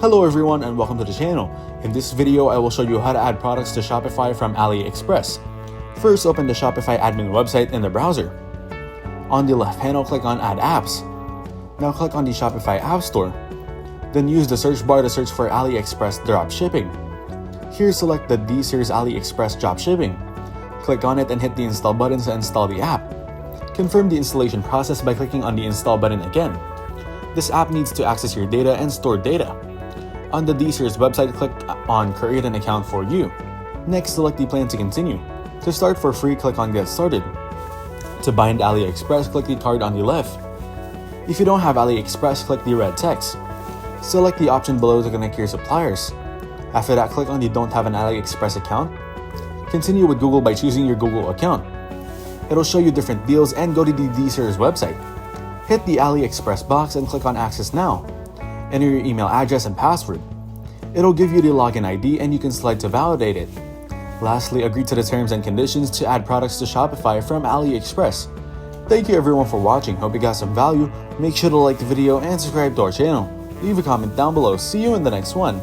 Hello everyone and welcome to the channel. In this video, I will show you how to add products to Shopify from Aliexpress. First, open the Shopify admin website in the browser. On the left panel, click on Add Apps. Now click on the Shopify App Store. Then use the search bar to search for Aliexpress Dropshipping. Here, select the D-Series Aliexpress Dropshipping. Click on it and hit the install button to install the app. Confirm the installation process by clicking on the install button again. This app needs to access your data and store data. On the D-Series website, click on Create an account for you. Next, select the plan to continue. To start for free, click on Get Started. To bind Aliexpress, click the card on the left. If you don't have Aliexpress, click the red text. Select the option below to connect your suppliers. After that, click on the Don't Have an Aliexpress Account. Continue with Google by choosing your Google account. It'll show you different deals and go to the D-Series website. Hit the Aliexpress box and click on Access Now. Enter your email address and password. It'll give you the login ID and you can select to validate it. Lastly, agree to the terms and conditions to add products to Shopify from Aliexpress. Thank you everyone for watching. Hope you got some value. Make sure to like the video and subscribe to our channel. Leave a comment down below. See you in the next one.